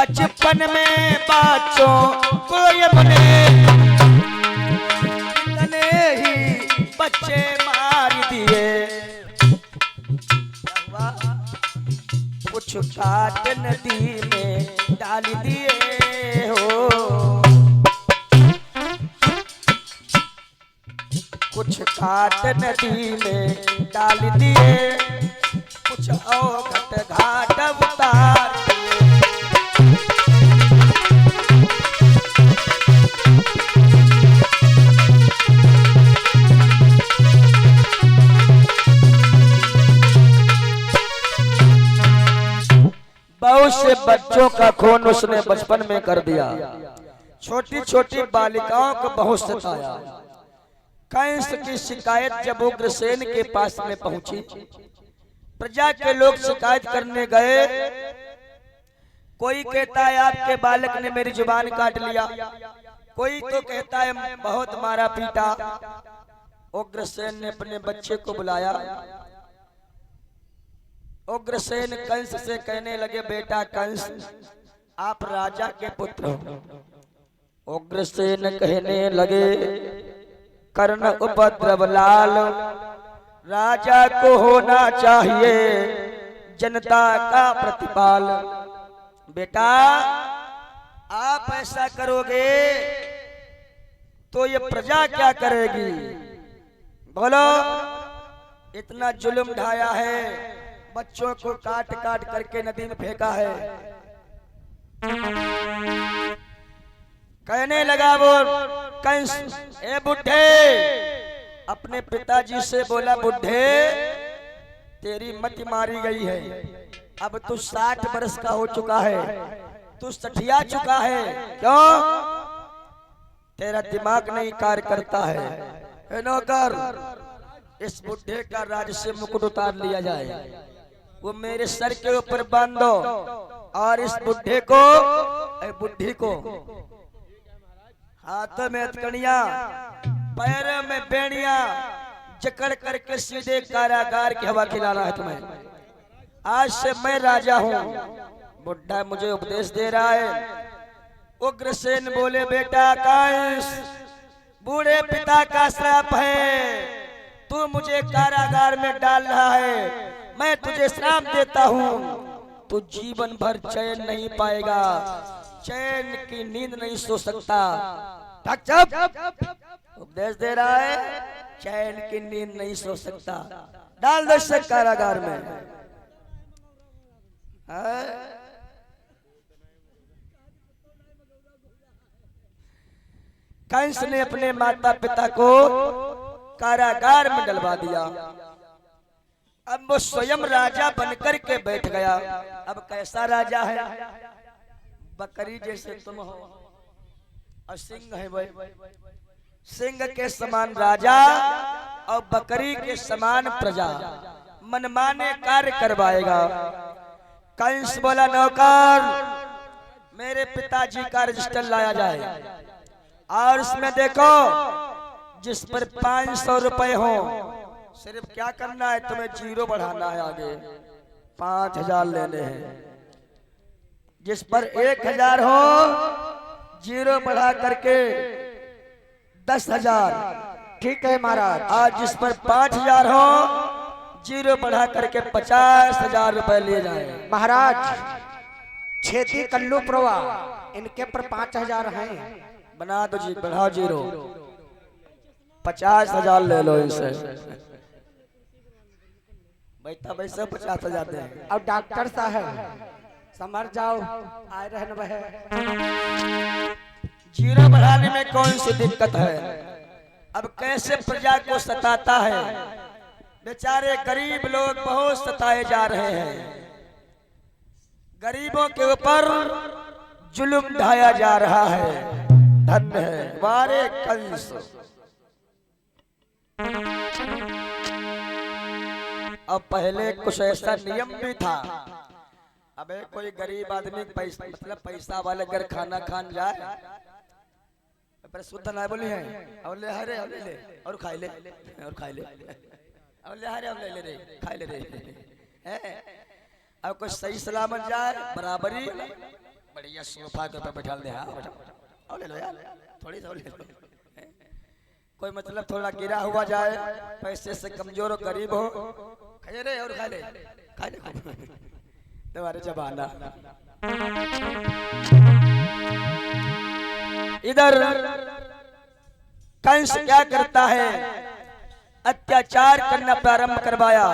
बचपन में बच्चों को ये बने इतने ही बच्चे मार दिए, कुछ काट नदी में डाल दिए हो, कुछ काट नदी में डाल दिए, कुछ औघट घाट उतार दिए। बहुत से बच्चों का खून उसने बचपन में कर दिया, छोटी छोटी बालिकाओं को बहुत सताया। कंस की शिकायत जब उग्रसेन के पास में पहुंची, प्रजा के लोग शिकायत करने गए। कोई कहता है आपके बालक ने मेरी जुबान काट लिया, कोई तो कहता है बहुत मारा पीटा। उग्रसेन ने अपने बच्चे को बुलाया। उग्रसेन कंस से कहने लगे, बेटा कंस, आप राजा के पुत्र हो। उग्रसेन कहने लगे, कर्ण उपद्रव लाल, राजा को होना चाहिए जनता का प्रतिपाल। बेटा आप ऐसा करोगे तो ये प्रजा क्या करेगी? बोलो, इतना जुल्म ढाया है, बच्चों को काट काट करके नदी में फेंका है। कहने लगा वो कंस, ए बुढ़े, अपने पिताजी से बोला, बुढ़े तेरी मति मारी गई है, अब तू 60 वर्ष का हो चुका है, तू सठिया चुका है, क्यों? तेरा दिमाग नहीं कार्य करता है। ए नौकर, इस बुढ़े का राज से मुकुट उतार लिया जाए, वो मेरे सर के ऊपर बांधो, और इस बुढ़े को, बुढ़ी को हाथों में हथकड़ियां, पैरों में बेड़ियां जकड़ करके सीधे कारागार की हवा खिलाना है तुम्हें। आज से मैं राजा हूं। बुढ़ा मुझे उपदेश दे रहा है। उग्रसेन बोले, बेटा कंस, बूढ़े पिता का श्राप है, तू मुझे कारागार में डाल रहा है, मैं तुझे श्राप देता हूं, तू जीवन भर चैन नहीं पाएगा, चैन की नींद नहीं सो सकता। उपदेश दे रहा है, चैन की नींद नहीं सो सकता, डाल दो इसे कारागार में। कंस ने अपने माता पिता को कारागार में डलवा दिया। अब वो स्वयं राजा बनकर के बैठ गया। अब कैसा राजा है? बकरी जैसे तुम हो और सिंह है वही, सिंह के समान राजा और बकरी के समान प्रजा, मनमाने कार्य करवाएगा। कंस बोला, नौकर, मेरे पिताजी का रजिस्टर लाया जाए और इसमें देखो जिस पर 500 रुपए हो, सिर्फ क्या करना है, तुम्हें जीरो बढ़ाना है, आगे 5000 लेने हैं। जिस पर 1000 हो, जीरो बढ़ा करके 10000। ठीक है महाराज। आज जिस पर 5000 हो, जीरो बढ़ा करके 50000 रुपए ले जाए। महाराज, छेती कल्लू प्रवा, इनके पर 5000 हैं। बना दो जी, बढ़ाओ जीरो, 50000 ले लो इनसे। बैठा वैसे 50000 दे। अब डॉक्टर साहब समझ जाओ, आए रहने वह जीरो बढ़ाने में कौन सी दिक्कत है? अब कैसे प्रजा को सताता है, बेचारे गरीब लोग बहुत सताए जा रहे हैं, गरीबों के ऊपर जुल्म ढाया जा रहा है। धन्य है हमारे कंस। अब पहले कुछ ऐसा नियम भी था। अबे कोई गरीब आदमी पैसा, मतलब पैसा वाले अगर खाना खान जाए, पर शुद्ध ना बोली है, और ले हरे और ले और खाई ले और खाई ले, और ले हरे और ले रे, खाई ले रे। अब कुछ सही सलामत जाए, बराबरी बढ़िया सोफा के ऊपर बैठा दे। हाँ और ले लो यार, थोड़ी सा और ले लो। कोई मतलब थोड़ा गिरा हुआ जाए, पैसे से कमजोर हो, गरीब हो, खाए रे और खा ले, खा ले तुम्हारे जमाना। इधर कंस क्या करता है, अत्याचार करना प्रारंभ करवाया।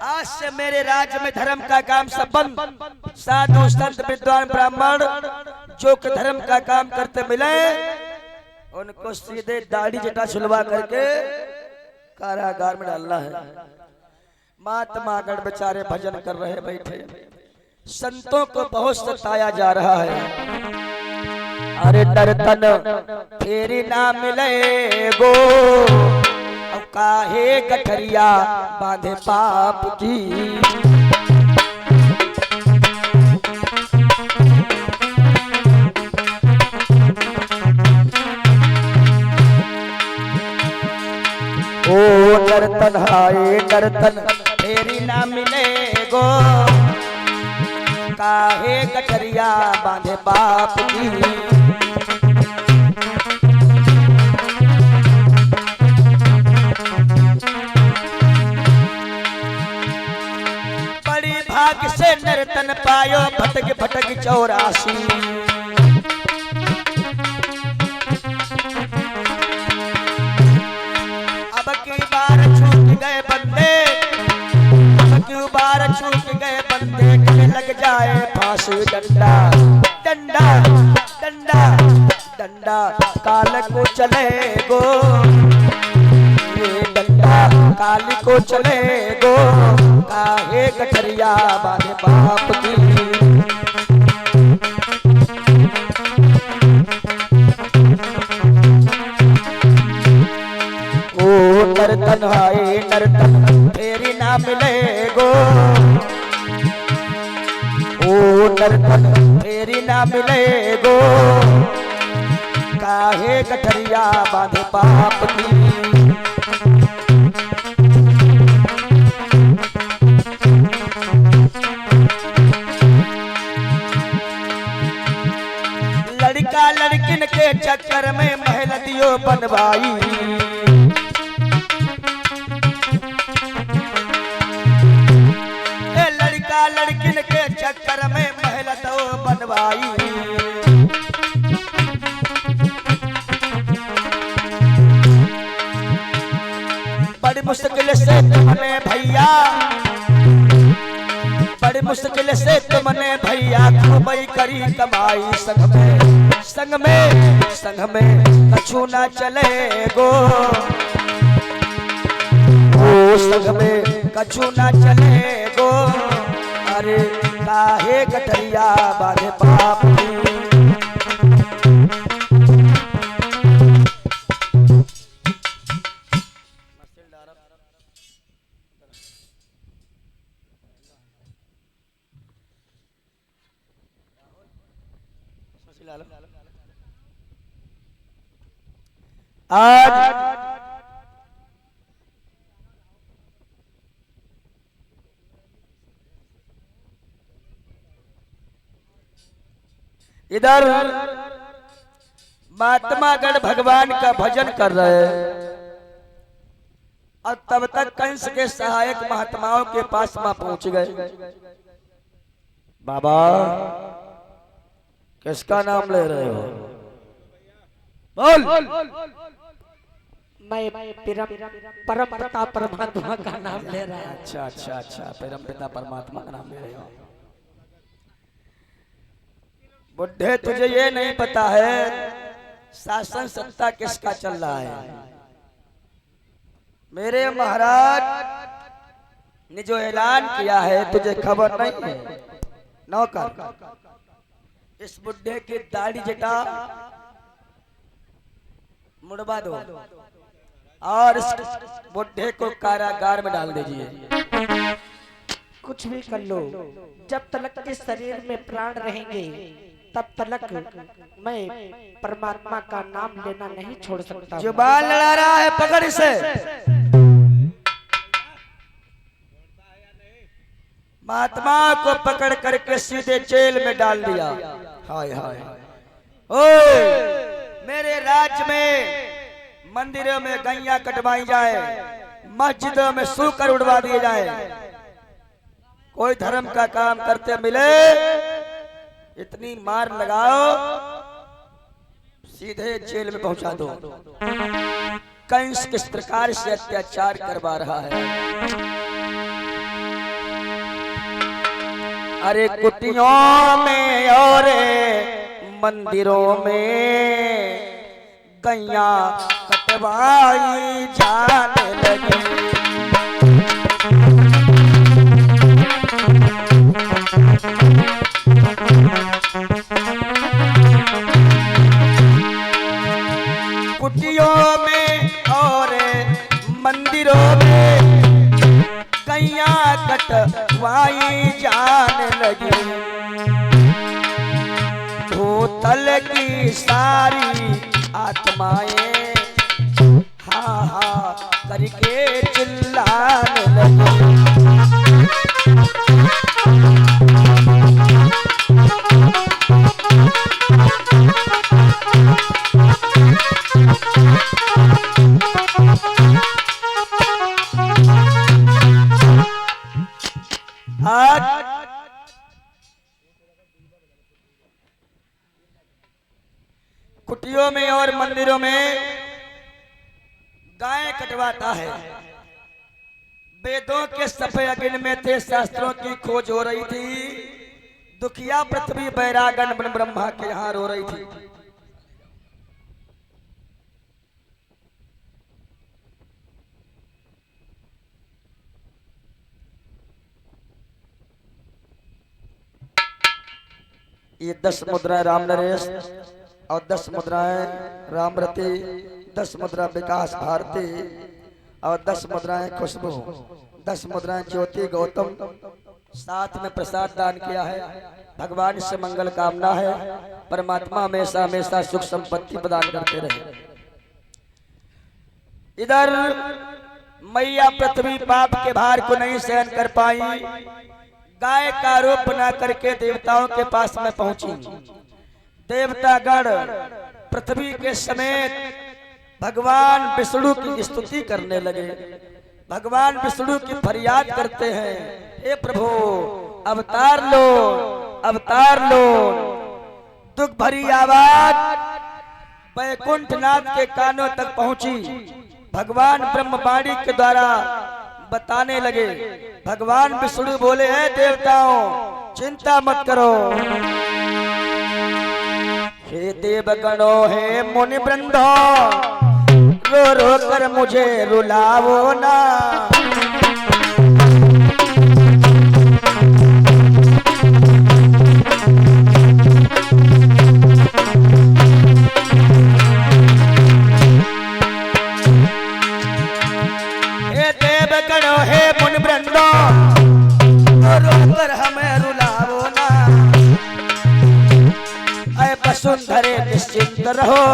आज से मेरे राज्य में धर्म का काम सब बंद। साधु संत विद्वान ब्राह्मण जो कि धर्म का काम करते मिले, उनको सीधे दाढ़ी जटा छुलवा करके कारागार में डालना है। महात्मा गण बेचारे भजन कर रहे बैठे, संतों को बहुत सताया जा रहा है। अरे दर्तन फेरी ना मिले गो, अब काहे गठरिया बांधे पाप की। ओ दर्तन हाय दर्तन फेरी ना मिले गो, काहे गठरिया बांधे पाप की। भाग से नर्तन पायो भटक भटक 84। अब की बार छूट गए बंदे, अब की बार छूट गए बंदे, गले लग जाए फांसी। डंडा डंडा डंडा डंडा काल को चले गो, ये डंडा काली को चले गो, काहे गठरिया बांधे बाप की। ओ नर्तन हाय नर्तन फेरी ना मिले गो, ओ नर्तन फेरी ना मिले गो, काहे गठरिया बांधे बाप की। लड़का लड़किन के चक्कर में महल दियो बनवाई, लड़का लड़किन के चक्कर में महल दो बनवाई। बड़ी मुश्किल से तुमने भैया, बड़ी मुश्किल से तुमने भैया खूबई करी कमाई। संग में संग में संग में कछु ना चले गो, ओ संग में कछु ना चले गो, अरे काहे गठरिया बांधे पाप की। आज इधर महात्मा गण भगवान का भजन कर रहे हैं, और तब तक कंस के सहायक महात्माओं के पास वहां पहुंच गए। बाबा किसका नाम ले रहे हो? बोल। मैं परम पिता परमात्मा का नाम ले रहा है। अच्छा अच्छा अच्छा, परम पिता परमात्मा का नाम ले रहे हो। बुढ़े तुझे ये नहीं पता है शासन सत्ता किसका चल रहा है? मेरे महाराज ने जो ऐलान किया है तुझे खबर नहीं है? नौकर इस बुढ़े की दाढ़ी जटा मुड़वा दो और इस बुढ़े को कारागार में डाल दीजिए। कुछ भी कर लो, जब तक इस शरीर में प्राण रहेंगे तब तक मैं परमात्मा का नाम लेना नहीं छोड़ सकता। जुबान लड़ा रहा है, पकड़ इसे। महात्मा को पकड़ करके सीधे जेल में डाल दिया। हाय हाय। ओए, मेरे राज्य में मंदिरों में गैया कटवाई जाए, मस्जिदों में सूकर उड़वा दिए जाए, कोई धर्म का काम करते मिले इतनी मार लगाओ सीधे जेल में पहुंचा दो। कंस किस प्रकार से अत्याचार करवा रहा है। अरे कुटियों में और मंदिरों में गैया कटवाई जाने लगी। कुटियों में और मंदिरों में गैया कटवाई जाने लगी। भूतल की सारी आत्माएं हा हा करके चिल्लाने लगी। आज कुटियों में और मंदिरों में गाय कटवाता है। वेदों के सफे अग्नि में थे, शास्त्रों की खोज हो रही थी। दुखिया पृथ्वी बैरागन बन ब्रह्मा के यहाँ रो रही थी। ये 10 मुद्राएं राम नरेश और 10 मुद्राएं रामरती, 10 मुद्रा विकास भारती और 10 मुद्राएं खुशबू, 10 मुद्राएं ज्योति गौतम। साथ में प्रसाद दान किया है। भगवान से मंगल कामना है, परमात्मा हमेशा हमेशा सुख संपत्ति प्रदान करते रहे। इधर मैया पृथ्वी पाप के भार को नहीं सहन कर पाई, गाय का रूप बना करके देवताओं के पास में पहुंची। देवतागण पृथ्वी के समेत भगवान विष्णु की स्तुति करने लगे। भगवान विष्णु की फरियाद करते हैं, हे प्रभु अवतार लो, अवतार लो। दुख भरी आवाज वैकुंठनाथ के कानों तक पहुंची। भगवान ब्रह्मवाणी के द्वारा बताने लगे। भगवान विष्णु बोले, हैं देवताओं चिंता मत करो। हे देवगणों, हे मुनि वृंदो, रो रो कर मुझे रुलावो ना। हे देवगणों, हे मुनि वृंदो, रो कर हमें रुलावो ना। ऐ वसुंधरे निश्चिंत रहो।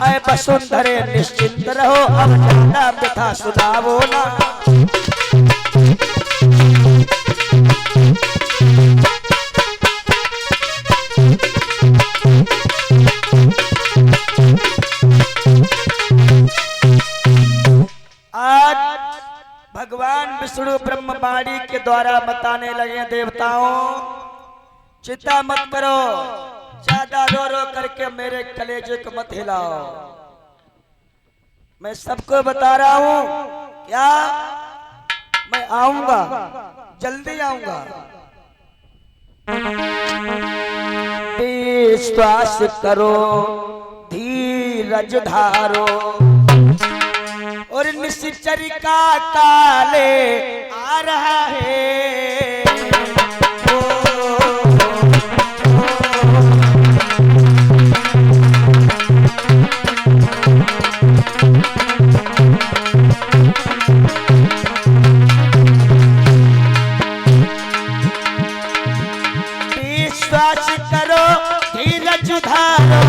ऐ वसुंधरे निश्चिंत रहो, अब ज्यादा व्यथा सुनावो ना। आज भगवान विष्णु ब्रह्मवाणी के द्वारा बताने लगे, देवताओं चिंता मत करो, ज्यादा रो रो करके मेरे कलेजे को मत हिलाओ। मैं सबको बता रहा हूं, क्या मैं आऊंगा, जल्दी आऊंगा। विश्वास करो, धीरज धारो, और निश्चर का काले आ रहा है। विश्वास करो, धीरज धारो,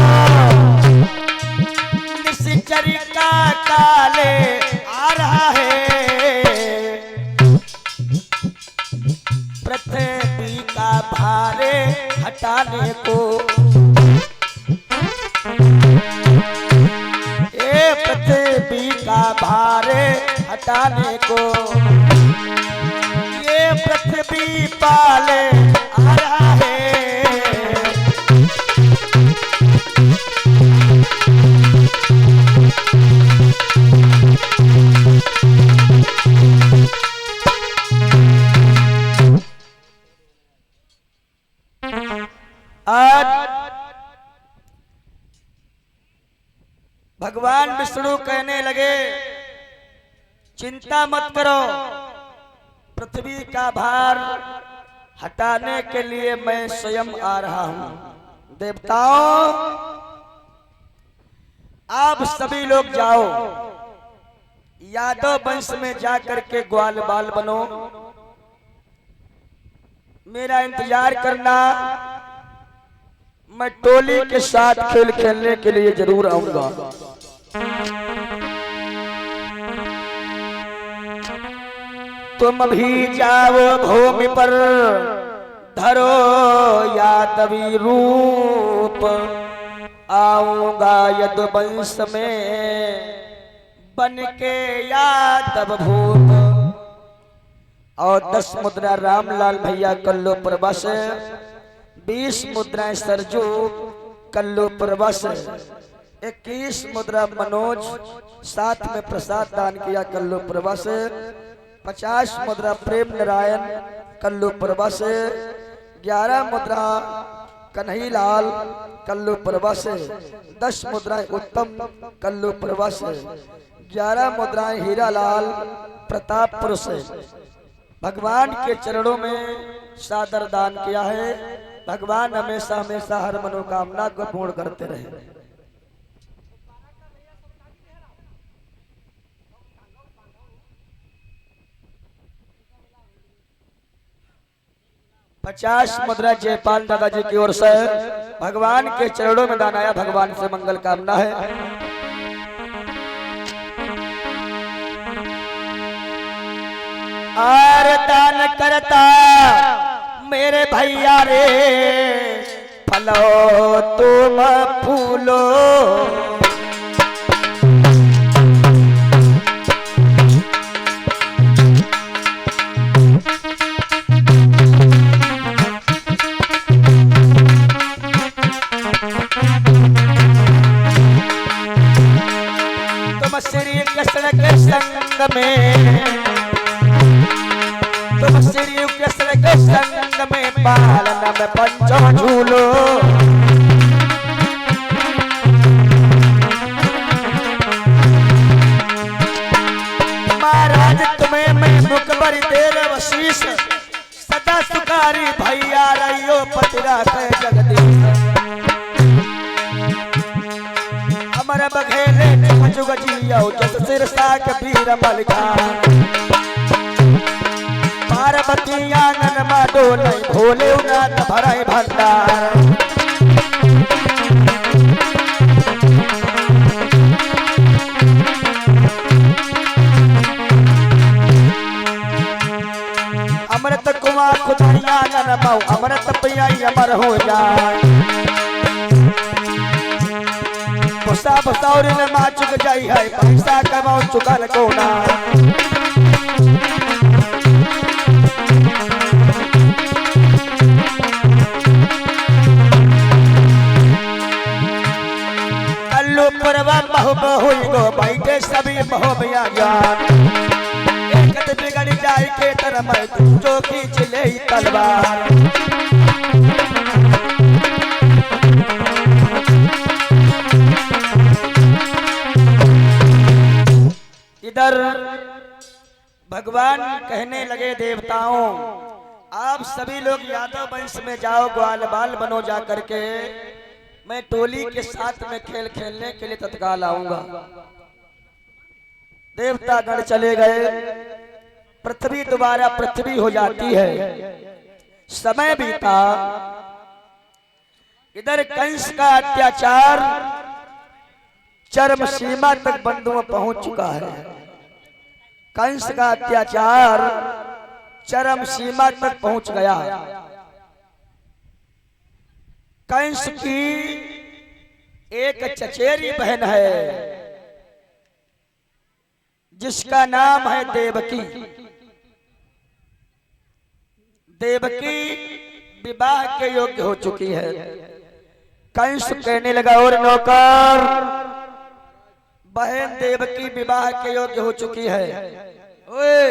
हटाने को। ये पृथ्वी का भार हटाने को, ये पृथ्वी पाले आ रहा है। आज भगवान विष्णु कहने लगे चिंता मत करो, पृथ्वी का भार हटाने के लिए मैं स्वयं आ रहा हूं। देवताओं आप सभी लोग जाओ, यादव वंश में जाकर के ग्वाल बाल बनो, मेरा इंतजार करना, मैं टोली के साथ खेल खेलने के लिए जरूर आऊंगा। तुम भी जाओ भूमि पर, धरो यादवी रूप, आऊंगा यदुवंश में बन के यादव भूप। और 10 मुद्रा रामलाल भैया कल्लो प्रवास, 20 मुद्राएं सरजू कल्लू प्रवास, 21 मुद्रा मनोज, साथ में प्रसाद दान किया कल्लू प्रवास, 50 मुद्रा प्रेम नारायण कल्लू प्रवास, 11 मुद्रा कन्हैयालाल कल्लू प्रवास, 10 मुद्राएं उत्तम कल्लू प्रवास, 11 मुद्राएं हीरालाल प्रतापपुर से भगवान के चरणों में सादर दान किया है। भगवान हमेशा हमेशा हर मनोकामना को पूर्ण करते रहे। पचास मुद्रा जयपाल दादाजी की ओर से भगवान के चरणों में दान आया, भगवान से मंगल कामना है। और दान करता मेरे भैया रे, फलो तुम फूलो, तुम श्री कृष्ण के संग में, तुम श्री कृष्ण के संग में पालन में पंचो झूलो। महाराज तुम्हें मैं मुकबर देर वशीष, सदा सुकारी भैया रहियो पतिरा के जगदीश। अमर बघेले जुग जुग जियो, जस सिरसा के वीर मलिका। पार्वती आंगन में डोले, भोले उनाथ भराए भंडार। अमृत कुमार खुदाई आंगन में, अमृत पियाई अमर हो जाए। भुसा भुसौरी ने माँ चुक जाई है, पैसा कमाओ चुकल को ना। गो बैठे सभी महोबया ज्ञान, एक बिगड़ जाए के तर मैं जो खींच ले तलवार। इधर भगवान कहने लगे देवताओं आप सभी लोग यादव वंश में जाओ, ग्वाल बाल बनो जा करके, मैं टोली के साथ में खेल खेलने के लिए तत्काल आऊंगा। देवता गण चले गए, पृथ्वी दोबारा पृथ्वी हो जाती है। समय बीता, इधर कंस का अत्याचार चरम सीमा तक बंधुओं पहुंच चुका है। कंस का अत्याचार चरम सीमा तक पहुंच गया। कंस की एक चचेरी बहन है जिसका नाम है देवकी। देवकी विवाह के योग्य हो चुकी है। कंस कहने लगा, और नौकर, बहन देवकी विवाह के योग्य हो चुकी है, ओए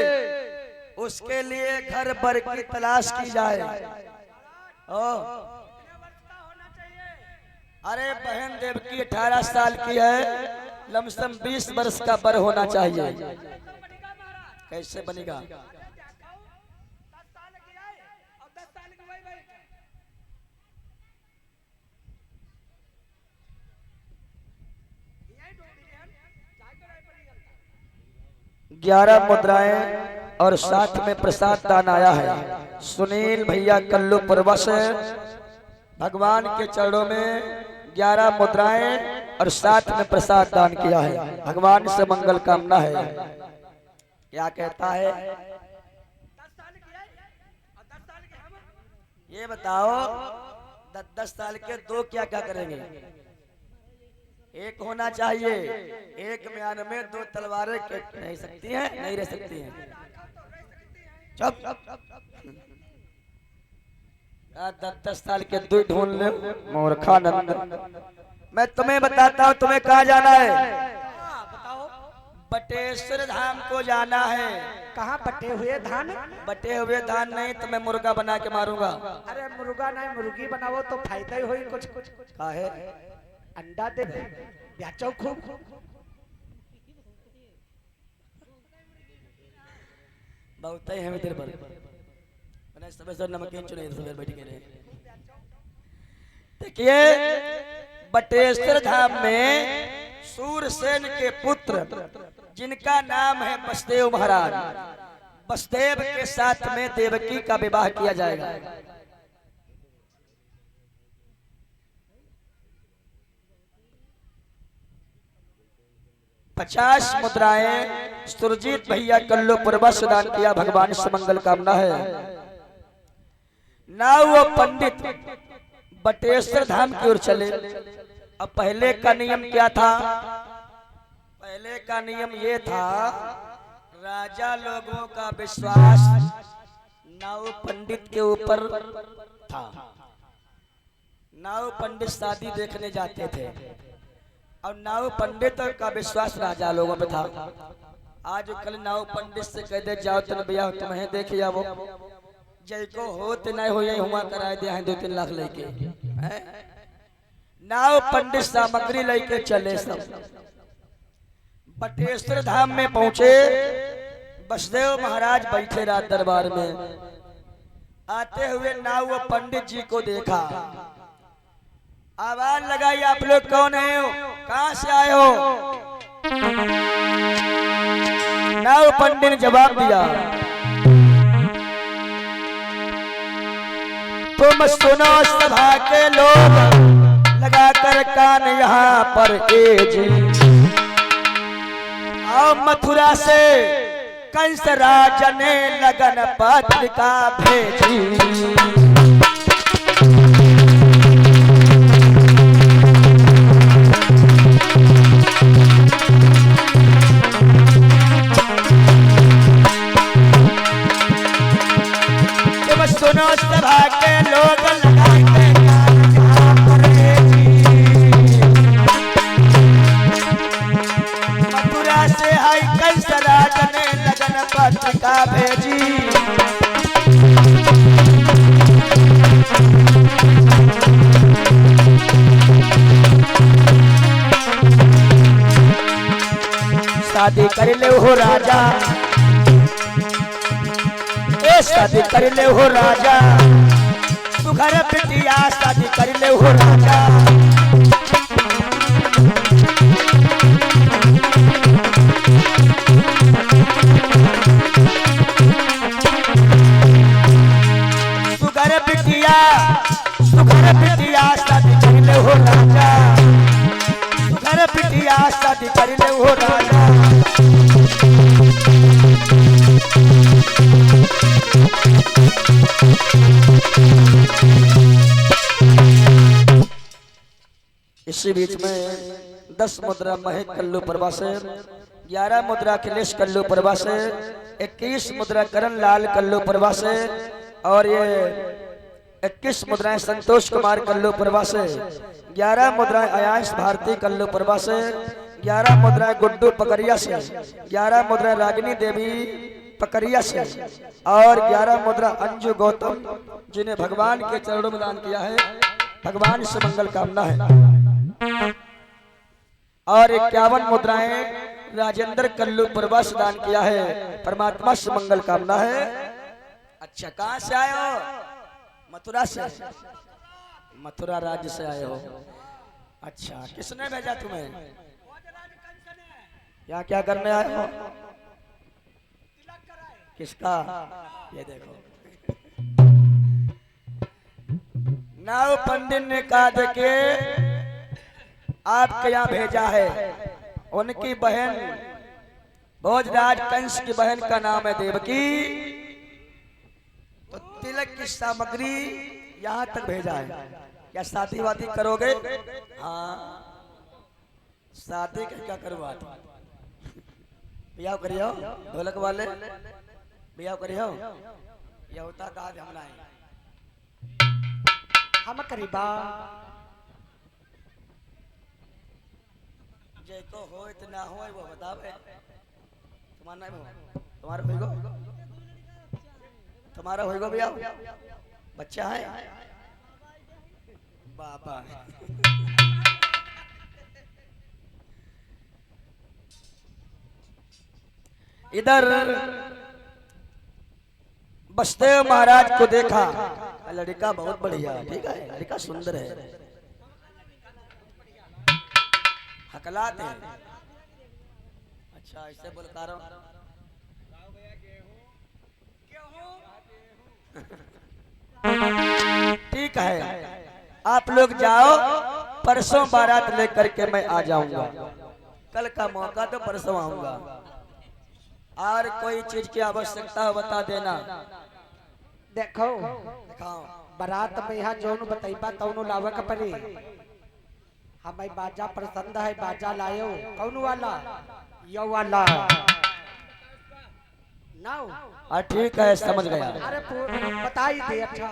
उसके लिए घर बर की तलाश की जाए। अरे बहन देवकी 18 साल की है, लमसम 20 वर्ष का बर होना चाहिए। कैसे बनेगा? 11 मुद्राएं और साथ में प्रसाद दान आया है। सुनील भैया कल्लूपुरवा से भगवान के चरणों में 11 मुद्राएं और साथ में प्रसाद दान किया है। भगवान से मंगल कामना है। क्या कहता है? ये बताओ, 10 साल के दो क्या क्या करेंगे? एक होना चाहिए। एक म्यान में 2 तलवारें नहीं सकती हैं, नहीं रह सकती हैं। चुप। 10 साल के 2 ढूंढ ले मूर्खानंद। मैं तुम्हें बताता हूँ, तुम्हें कहाँ जाना है? बटेश्वर धाम को जाना है। कहाँ बटे हुए धान? बटे हुए धान नहीं तो मैं मुर्गा बना के मारूंगा। अरे मुर्गा नहीं, मुर्गी बनाओ तो फायदा ही होई कुछ। का है? अंडा दे बेचो खूब। बहुत ही है तेरे पर। मैंने समय नमकीन चुने सुबह बैठ के। देखिए, बटेश्वर धाम में सूरसेन के पुत्र जिनका नाम है बसदेव महाराज, बसदेव के साथ में देवकी का विवाह किया जाएगा। पचास मुद्राएं सुरजीत भैया कल्लूपुरवा से दान किया। भगवान से मंगल कामना है। ना वो पंडित बटेश्वर धाम की ओर चले। अब पहले का नियम क्या था? पहले का नियम ये था, राजा लोगों का विश्वास नाव पंडित के ऊपर था। नाव पंडित शादी देखने जाते थे और नाव पंडित का विश्वास राजा लोगों पे था। आज कल नाव पंडित से कह दे जाओ तन भैया तुम्हें देख जाओ, जय को होते नहीं हो यही हुआ कराए दिया है 2-3 लाख लेके। नाव पंडित सामग्री लेके चले। सब बटेश्वर धाम में पहुंचे। बसदेव महाराज बैठे रात दरबार में। आते हुए नाव पंडित जी को देखा। आवाज लगाई, आप लोग कौन है हो? कहां से आए हो? नाव पंडित ने जवाब दिया, तुम सुनो सभा के लोग, लगाकर कान यहाँ पर ए जी। आओ मथुरा से कंस राजा ने लगन पत्रिका भेजी। सुनो सभा के लोग, लगाएंगे मथुरा से हाई कंस राजा ने लगन पत्रिका भेजी। शादी कर ले हो राजा, शादी कर ले हो राजा, तू घर बिटिया शादी कर ले हो राजा। सुगर बिटिया, सुगर बिटिया शादी कर ले हो राजा, सुगर बिटिया शादी कर ले हो राजा। इसी बीच में 10 मुद्रा महक कल्लू प्रभा से, 11 मुद्रा अखिलेश कल्लू प्रभा से, 21 मुद्रा करण लाल कल्लू प्रभा से, और ये 21 मुद्राएं संतोष कुमार कल्लू प्रभा से, 11 मुद्राएं आयास भारती कल्लू प्रभा से, 11 मुद्राएं गुड्डू पकड़िया से, 11 मुद्राएं रागिनी देवी पकड़िया से, और 11 मुद्रा अंजू गौतम जिन्हें भगवान के चरणों में दान किया है। भगवान से मंगल कामना है। और 51 मुद्राएं राजेंद्र कल्लू प्रभा से दान किया है। परमात्मा से मंगल कामना है। अच्छा, कहाँ से आए हो? मथुरा से। मथुरा राज्य से आए हो। अच्छा, किसने भेजा तुम्हें? यहाँ क्या करने आए हो? किसका? ये देखो, नाव पंडित ने कहा देखे आपके यहाँ भेजा है। उनकी बहन भोजराज कंस की बहन का नाम है देवकी। तो तिलक की सामग्री यहाँ तक भेजा है। क्या शादी वादी करोगे? हाँ, शादी क्या करवाते? ब्याह करियो ढोलक वाले, ब्याह करियो। यह होता कहा हम नहीं, हम करीबा जैको हो इतना हो वो बतावे। तुम्हारा नहीं हो? तुम्हारा होइगो? तुम्हारा होइगो भैया? बच्चा है? बाबा इधर बसदेव महाराज को देखा। लड़का बहुत बढ़िया, ठीक है, लड़का सुंदर है। हकलाते हैं। अच्छा, ऐसे बोलता रहो। ठीक है, आप लोग जाओ, परसों बारात लेकर के मैं आ जाऊंगा। कल का मौका तो परसों आऊंगा। और कोई चीज की आवश्यकता हो बता देना। देखो, दिखाओ। बारात में यहाँ जोन बताइबा तौनो लावे का पड़ी। हमें बाजा पसंद है, बाजा लायो। कौन वाला? यो वाला नाउ। ठीक है, समझ गया। अरे बताई दे। अच्छा,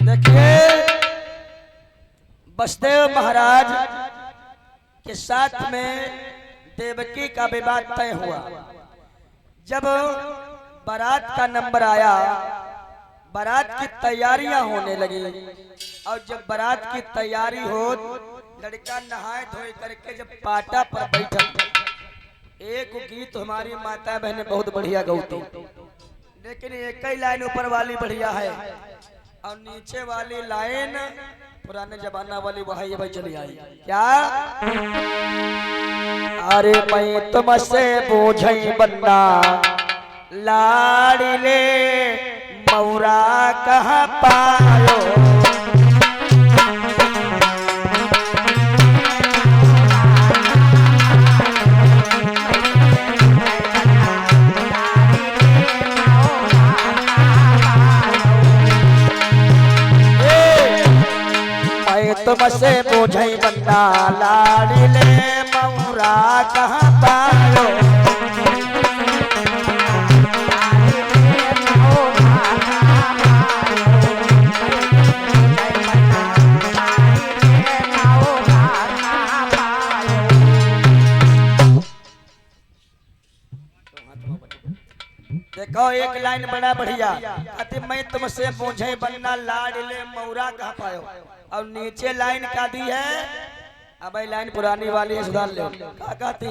देखिए, बसदेव महाराज के साथ में देवकी का विवाह तय हुआ। जब बारात का नंबर आया, बारात की तैयारियां होने लगी। और जब बारात की तैयारी हो, लड़का नहाए धोए करके जब पाटा पर बैठा, एक गीत हमारी माता बहने बहुत बढ़िया गौती, लेकिन एक ही लाइन ऊपर वाली बढ़िया है और नीचे वाली लाइन पुराने जमाना वाली वहां ये भाई चली आई। क्या? अरे मैं तुमसे बूझई बन्ना लाड़ी ले मौरा कहाँ पायो। तुमसे बोझई बन्ना लाड़ी ले मौरा कहाँ पायो। देखो, एक लाइन बड़ा बढ़िया, अति मैं तुमसे बोझई बन्ना लाड़ी ले मौरा कहाँ पायो। और नीचे लाइन का दी है, अब लाइन पुरानी वाली है, सुधार लो। क्या कहती?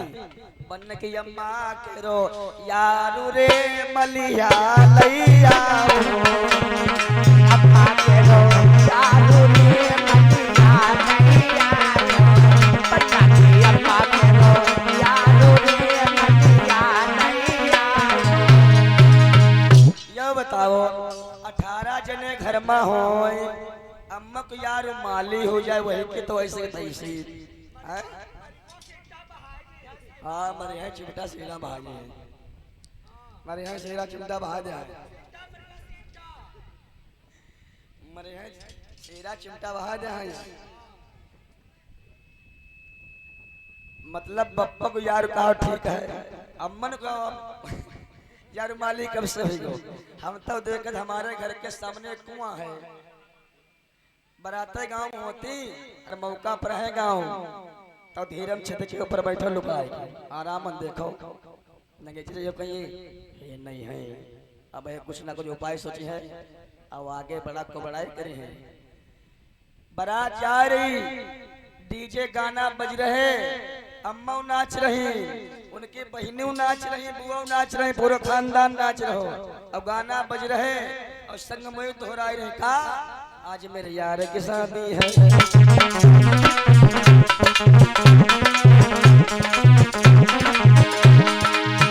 बन की अम्मा के रो यारू रे मलिया लैया, अम्मा के रो यारू रे मलिया लैया, बन्ना की अम्मा के रो यारू रे मलिया लैया। यो बताओ, 18 जने घर में हो, अम्मा को यार माली हो जाए वही के तो ऐसे तैसी। हाँ, हमारे यहाँ चिमटा सीधा भागे है, हमारे यहाँ सीधा चिमटा बहा दिया। हमारे यहाँ शेरा चिमटा वहा जहाँ मतलब बप्पा को यार कहा ठीक है, अम्मन को यार मालिक कब से हो। हम तो देखते हमारे घर के सामने कुआं है, बराते गांव होती और मौका पर है गांव तो धीरम छत के ऊपर बैठो लुकाए आराम देखो नगेचरे जो कहीं ये नहीं है। अब है कुछ ना कुछ उपाय सोची है, अब आगे बड़ा को बड़ाई करे हैं। बारात जा रही, डीजे गाना बज रहे, अम्मा नाच रही, उनकी बहनों नाच रही, बुआ नाच रही, पूरा खानदान नाच रहो। अब गाना बज रहे और संग में दोहराई रहे का आज मेरे यार की शादी है,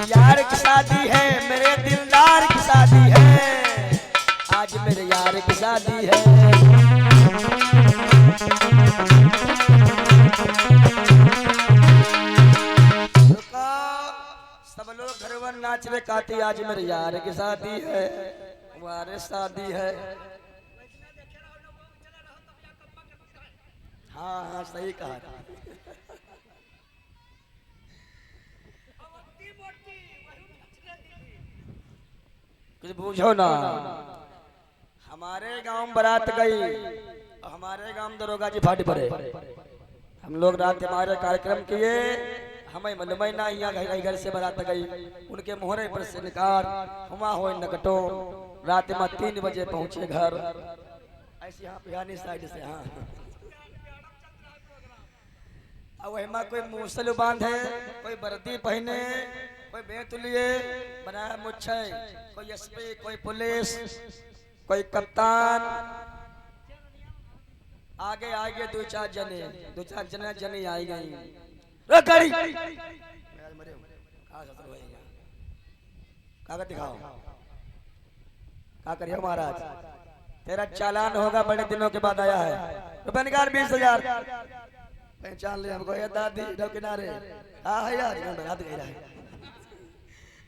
यार की शादी है, मेरे दिलदार की शादी है, आज मेरे यार की शादी है। सब लोग घरवर नाच रहे काती आज मेरे यार की शादी है, हमारे शादी है। हाँ हाँ सही कहा। कुछ पूछो ना। हमारे गांव बारात गई, हमारे गांव दरोगा जी फाटी पड़े। हम लोग रात हमारे कार्यक्रम किए, हमें मालूम ना यहाँ घर से बारात गई, उनके मोहरे पर से निकाल हुआ हो नकटो। रात में 3 बजे पहुंचे घर, ऐसी यहाँ पियानी साइड से। हाँ अब वही कोई मूसल बांधे, कोई वर्दी पहने, कोई बेतुलिए बनाया मुच्छे, कोई एसपी, कोई पुलिस, कोई कप्तान। आगे आगे 2-4 जने जने आई गई। गाड़ी कागज दिखाओ, क्या करिए महाराज, तेरा चालान होगा, बड़े दिनों के बाद आया है, रुपये निकाल 20,000। पहचान ले हमको, दादी किनारे। हाँ है यार, रात गई है,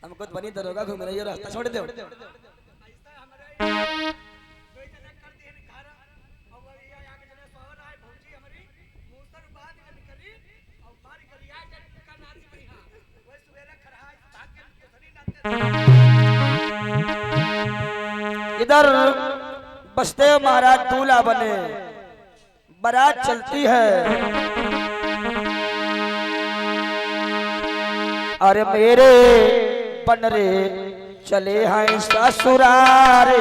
हमको तो बनी दरोगा घूम रही है, रास्ता छोड़ दो। इधर बसदेव महाराज दूल्हा बने, बारात चलती है। अरे मेरे बनरे चले हैं ससुरारे,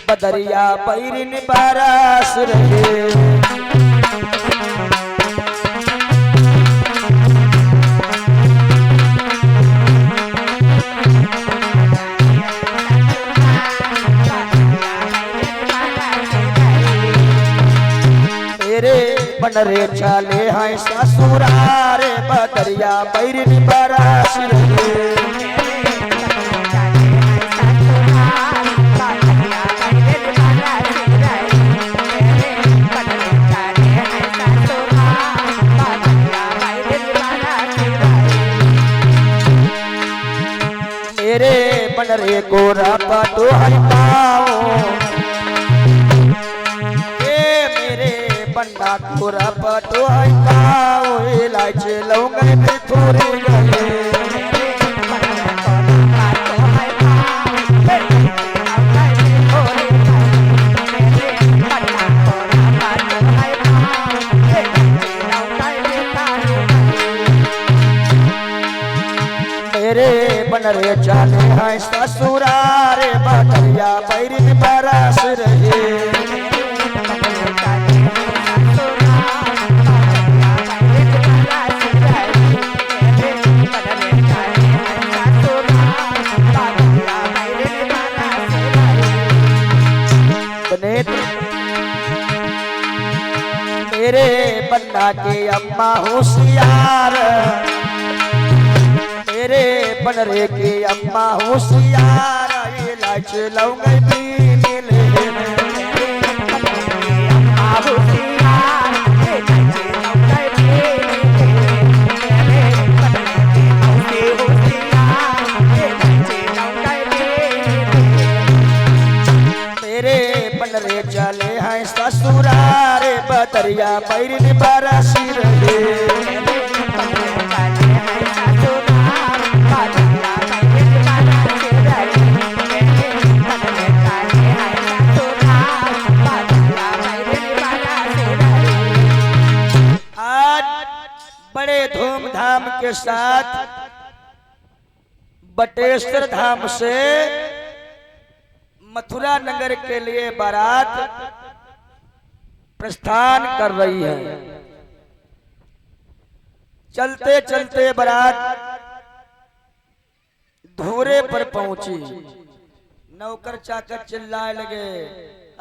बदरिया बैरिन बारास रहे। बनरे चले हैं ससुरारे, बदरिया बैरिन बारास रहे। मेरे बनरे को रपटो हटाओ, बन्ना पूरा पटो हटाओ, इलाज लौंगे में थोड़े गए। मेरे बनरे चले हैं ससुरारे, बदरिया बैरिन बारास रहे। मेरे बन्ना के अम्मा होशियार, मेरे बनरे के अम्मा होशियार, इलाज लौंगे भी मिले। मेरे बनरे बदरिया बैरिन बारासी रहे। आज बड़े धूमधाम के साथ बटेश्वर धाम से मथुरा नगर के लिए बारात प्रस्थान कर रही है। चलते चलते बारात धूरे पर पहुंची। नौकर चाकर चिल्लाए लगे,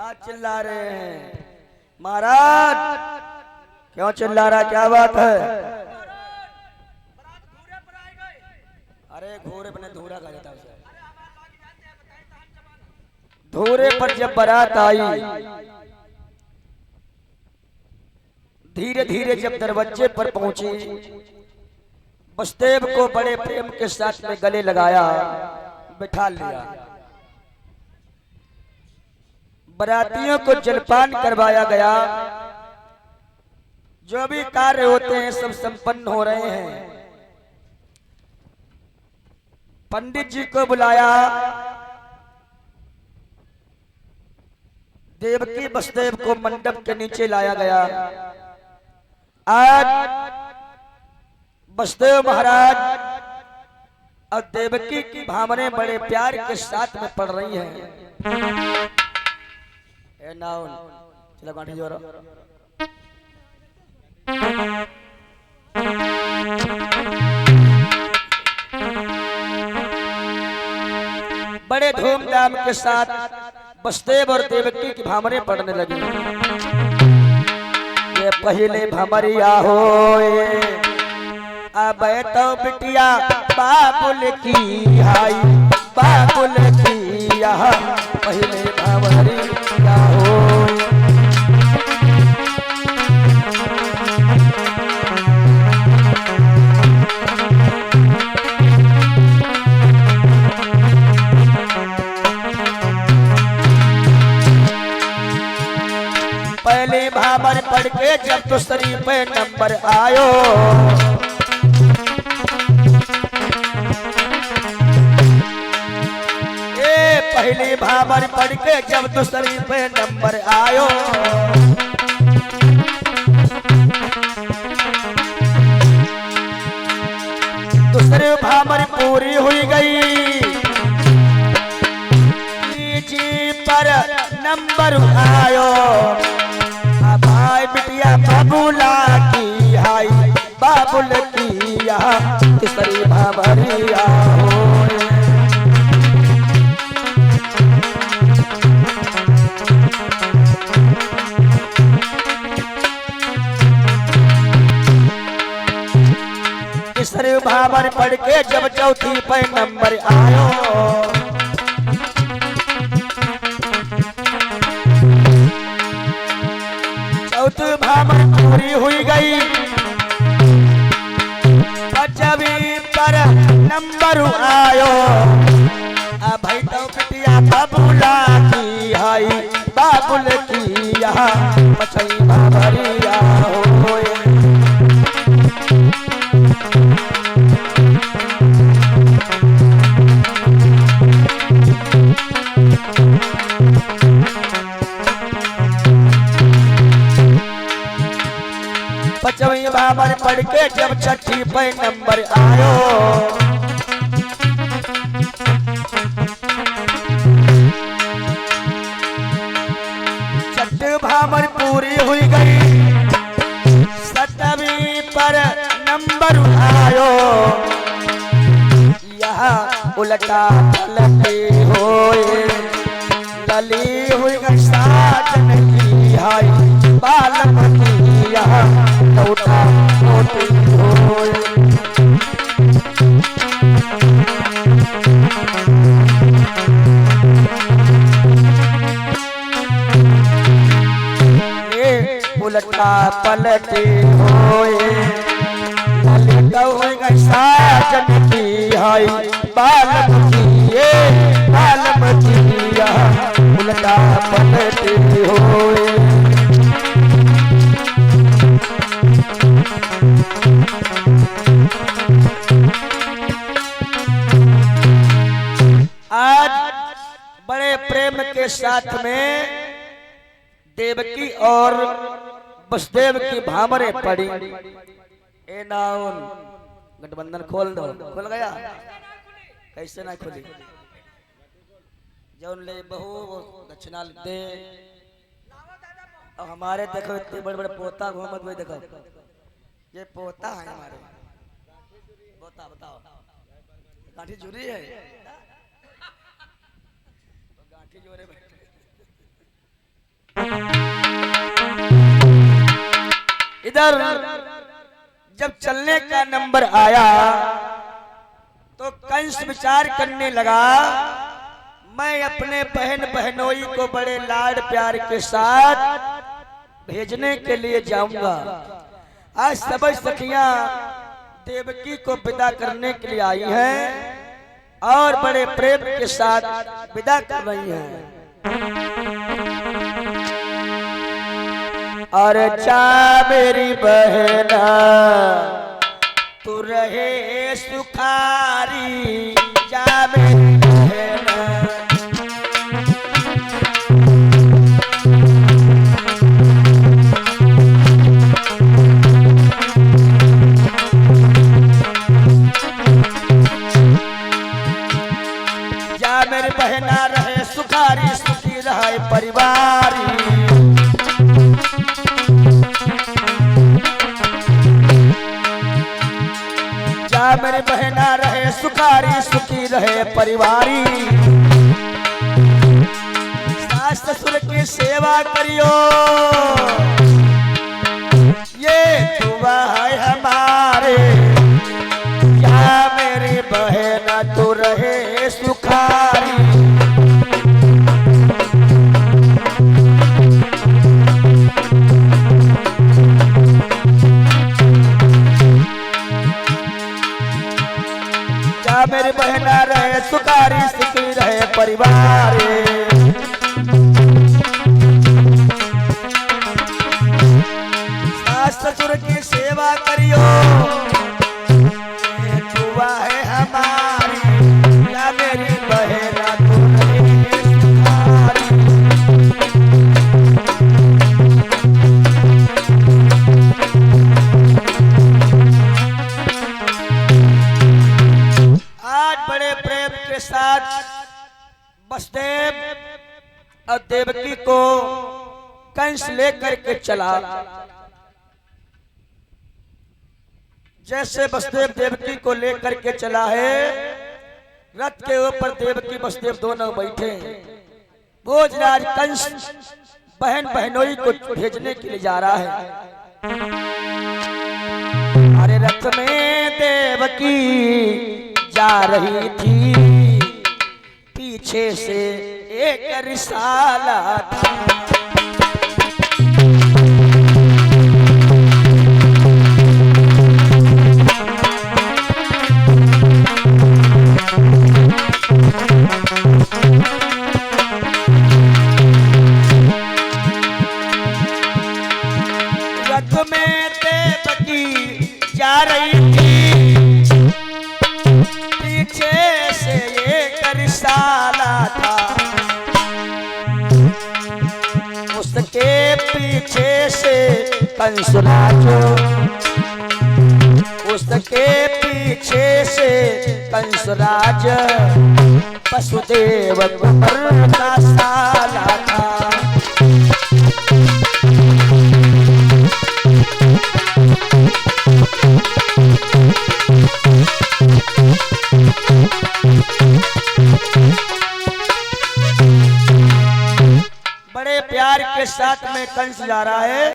आज चिल्ला रहे हैं महाराज, क्यों चिल्ला रहा, क्या बात है? अरे घोड़े पर धूरा का जाता है। धूरे पर जब बारात आई, धीरे धीरे जब दरवाजे पर पहुंची, बसदेव को बड़े प्रेम के साथ में गले लगाया, बिठा लिया। बरातियों को जलपान करवाया गया। जो भी कार्य होते हैं सब संपन्न हो रहे हैं। पंडित जी को बुलाया। देवकी वसुदेव को मंडप के नीचे लाया गया। आज वसुदेव महाराज और देवकी की भावनाएं बड़े प्यार के साथ में पड़ रही हैं। चलो गांठी जोरो। बड़े धूमधाम के साथ वसुदेव और देवकी की भावनाएं पड़ने लगी। ये पहले भमरिया होए, अब तो बिटिया बाबुल की हाई, बाबुल की यहाँ पहले भमरिया होए। पहले भावर पढ़ के जब दूसरी पे नंबर आयो, पहले भावर पढ़ के जब दूसरी पे नंबर आयो, दूसरे भावर पूरी हुई गई। जी पर नंबर आयो, भाई बिटिया बाबूला की हाई, बाबुल की यहाँ तीसरी भावरिया हो। तीसरे भावर पढ़ के जब चौथी पे नंबर आयो, चौथी भावर पूरी हुई गई। पांचवी पर नंबर आयो, भाई तो बिटिया बाबूला की हाई, बाबुल की यहाँ पछई भावरिया हो। पचवीं भावर पढ़ के जब छठी पे नंबर आयो, छठी भावर पूरी हुई गई। सतवीं पर नंबर आयो, यहाँ उल्टा पलटी होए, गली हुई गई साजन की हाई, बालक की यहाँ लौटा मोती होए। ये उल्टा पलटी होए, ललित हुई गई साजन की हाई, बालक की ये बालक की यहाँ उल्टा पलटी होए। साथ में देवकी और वसुदेव की भामरे पड़ी। ए नाउन गठबंधन खोल दो। खोल गया? कैसे ना खुली? जौन ले बहू वो दक्षिणा दे। और हमारे देखो इतने बड़े बड़े पोता घूमत हुए देखो, ये पोता है हमारे पोता। बताओ गांठी जुड़ी है तो गांठी जोड़े बैठे। इधर जब चलने का नंबर आया तो कंस विचार करने लगा, मैं अपने बहन बहनोई को बड़े लाड प्यार के साथ भेजने के लिए जाऊंगा। आज सब सखियां देवकी को विदा करने के लिए आई हैं और बड़े प्रेम के साथ विदा कर रही हैं। और चा मेरी बहना तू रहे सुखारी, जा मेरी बहना। जा मेरी बहना रहे सुखारी, सुखी रहे परिवारी। मेरी बहना रहे सुखारी, सुखी रहे परिवारी। सास ससुर की सेवा करियो, ये दुआ है हमारे। या मेरी बहना तू रहे सुखारी। मेरी बहना रहे सुखारी, सुखी रहे परिवार। सास ससुर की सेवा करियो, ये दुआ है हमारी। या मेरी बहना तू रहे सुखारी। बड़े प्रेम के साथ वसुदेव और देवकी को कंस लेकर के चला। जैसे वसुदेव देवकी को लेकर के चला है, रथ के ऊपर देवकी वसुदेव दोनों बैठे। भोजराज कंस बहन बहनोई को भेजने के लिए जा रहा है। अरे रथ में देवकी जा रही थी, पीछे से एक रिसाला था। रथ में देवकी जा रही थी, पीछे से एक रिसाला था। उसके पीछे से कंसराज, उसके पीछे से कंसराज वसुदेव कुमार का साला था। बड़े प्यार के साथ में कंस जा रहा है।